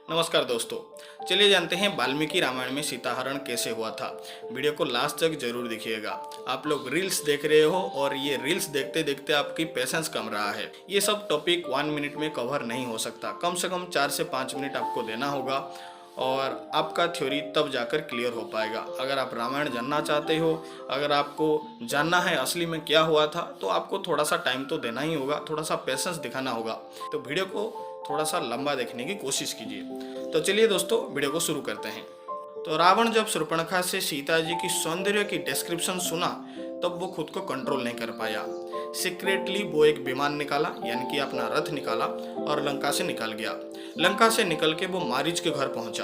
नमस्कार दोस्तों, चलिए जानते हैं वाल्मीकि रामायण में सीताहरण कैसे हुआ था। वीडियो को लास्ट तक जरूर देखिएगा। आप लोग रील्स देख रहे हो और ये रील्स देखते देखते आपकी पेशेंस कम रहा है। ये सब टॉपिक 1 मिनट में कवर नहीं हो सकता, कम से कम 4 से 5 मिनट आपको देना होगा और आपका थ्योरी तब जाकर क्लियर हो पाएगा। अगर आप रामायण जानना चाहते हो, अगर आपको जानना है असली में क्या हुआ था, तो आपको थोड़ा सा टाइम तो देना ही होगा, थोड़ा सा पेशेंस दिखाना होगा। तो वीडियो को थोड़ा सा लंबा देखने की कोशिश कीजिए। तो चलिए दोस्तों, वीडियो को शुरू करते हैं। तो रावण जब शूर्पणखा से सीता जी की सौंदर्य की डिस्क्रिप्शन सुना तब वो खुद को कंट्रोल नहीं कर पाया। सीक्रेटली वो एक विमान निकाला, यानी कि अपना रथ निकाला और लंका से निकल गया। लंका से निकल के वो मारीच के घर पहुंचा।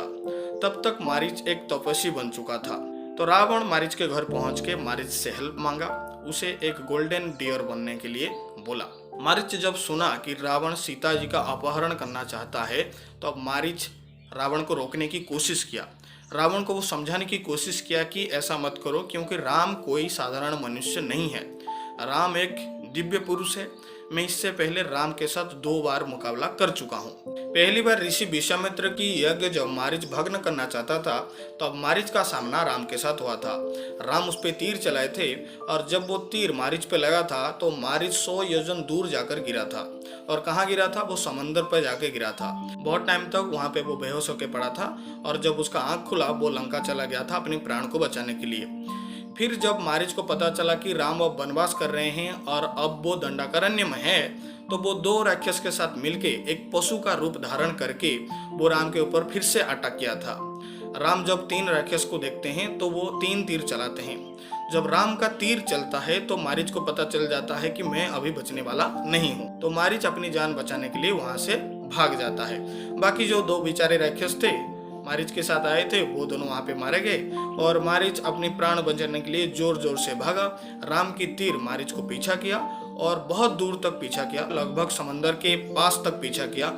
तब तक मारीच एक तपस्वी बन चुका था। तो रावण मारीच के घर पहुंच के मारीच से हेल्प मांगा, उसे एक गोल्डन डियर बनने के लिए बोला। मारीच जब सुना कि रावण सीता जी का अपहरण करना चाहता है तो अब मारीच रावण को रोकने की कोशिश किया। रावण को वो समझाने की कोशिश किया कि ऐसा मत करो, क्योंकि राम कोई साधारण मनुष्य नहीं है। राम एक दिव्य पुरुष है। मैं इससे पहले राम के साथ 2 बार मुकाबला कर चुका हूँ। पहली बार ऋषि विश्वामित्र की यज्ञ जब मारीच भग्न करना चाहता था तो अब मारीच का सामना राम के साथ हुआ था। राम उस पे तीर चलाए थे और जब वो तीर मारीच पे लगा था तो मारीच 100 योजन दूर जाकर गिरा था। और कहाँ गिरा था? वो समंदर पर जाके गिरा था। बहुत टाइम तक वहाँ पे वो बेहोश होकर पड़ा था और जब उसका आँख खुला वो लंका चला गया था अपने प्राण को बचाने के लिए। फिर जब मारीच को पता चला कि राम अब वनवास कर रहे हैं और अब वो दंडकारण्य में है, तो वो 2 राक्षस के साथ मिलके एक पशु का रूप धारण करके वो राम के ऊपर फिर से अटैक किया था। राम जब 3 राक्षस को देखते हैं तो वो 3 तीर चलाते हैं। जब राम का तीर चलता है तो मारीच को पता चल जाता है कि मैं अभी बचने वाला नहीं हूँ। तो मारीच अपनी जान बचाने के लिए वहां से भाग जाता है। बाकी जो 2 बेचारे राक्षस थे मारीच के साथ आए थे, वो दोनों वहां पे मारे गए और मारीच अपनी प्राण बचाने के लिए जोर जोर से भागा। राम की तीर मारीच को पीछा किया और बहुत दूर तक पीछा किया, लगभग समंदर के पास तक पीछा किया।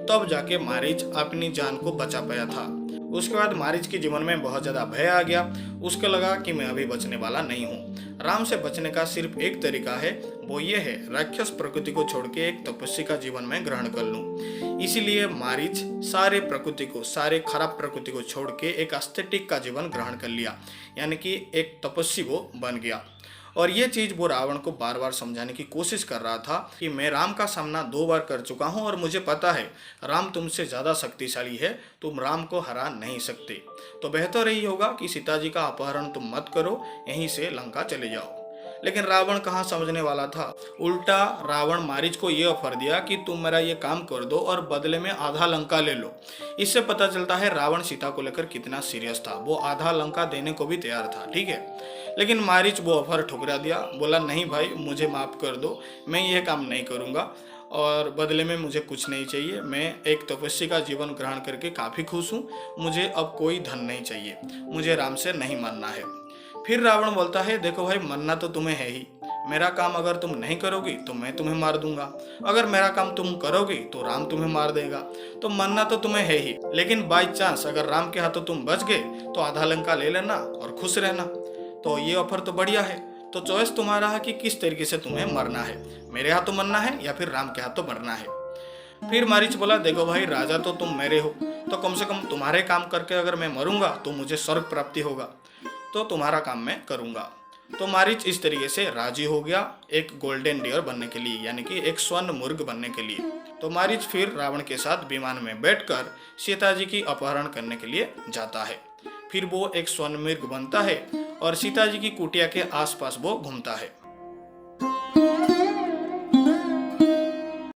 तब जाके मारीच अपनी जान को बचा पाया था। उसके बाद मारीच के जीवन में बहुत ज्यादा भय आ गया। उसको लगा कि मैं अभी बचने वाला नहीं हूँ। राम से बचने का सिर्फ एक तरीका है, वो ये है राक्षस प्रकृति को छोड़ के एक तपस्वी का जीवन में ग्रहण कर लूं। इसीलिए मारीच सारे प्रकृति को, सारे खराब प्रकृति को छोड़ के एक एस्थेटिक का जीवन ग्रहण कर लिया, यानी कि एक तपस्वी वो बन गया। और ये चीज वो रावण को बार बार समझाने की कोशिश कर रहा था कि मैं राम का सामना 2 बार कर चुका हूँ और मुझे पता है राम तुमसे ज्यादा शक्तिशाली है, तुम राम को हरा नहीं सकते। तो बेहतर यही होगा कि सीता जी का अपहरण तुम मत करो, यहीं से लंका चले जाओ। लेकिन रावण कहाँ समझने वाला था। उल्टा रावण मारीच को ये ऑफर दिया कि तुम मेरा ये काम कर दो और बदले में आधा लंका ले लो। इससे पता चलता है रावण सीता को लेकर कितना सीरियस था। वो आधा लंका देने को भी तैयार था, ठीक है। लेकिन मारीच वो ऑफर ठुकरा दिया, बोला नहीं भाई, मुझे माफ कर दो, मैं ये काम नहीं करूँगा और बदले में मुझे कुछ नहीं चाहिए। मैं एक तपस्वी का जीवन ग्रहण करके काफ़ी खुश हूँ, मुझे अब कोई धन नहीं चाहिए, मुझे राम से नहीं मरना है। फिर रावण बोलता है देखो भाई, मरना तो तुम्हें है ही, मेरा काम अगर तुम नहीं करोगी तो मैं तुम्हें मार दूंगा, अगर मेरा काम तुम करोगी तो राम तुम्हें मार देगा। तो मरना तो तुम्हें है ही, लेकिन बाई चांस अगर राम के हाथों तुम बच गए तो आधा लंका ले लेना और खुश रहना। तो ये ऑफर तो बढ़िया है। तो चॉइस तुम्हारा है कि किस तरीके से तुम्हें मरना है, मेरे हाथों मरना है या फिर राम के हाथों मरना है। फिर मारीच बोला देखो भाई, राजा तो तुम मेरे हो, तो कम से कम तुम्हारे काम करके अगर मैं मरूंगा तो मुझे स्वर्ग प्राप्ति होगा, तो तुम्हारा काम मैं करूंगा। तो मारीच इस तरीके से राजी हो गया एक गोल्डन डियर बनने के लिए, यानी कि एक स्वर्ण मुर्ग बनने के लिए। तो मारीच फिर रावण के साथ विमान में बैठकर सीता जी की अपहरण करने के लिए जाता है। फिर वो एक स्वर्ण मृग बनता है और सीता जी की कुटिया के आसपास वो घूमता है।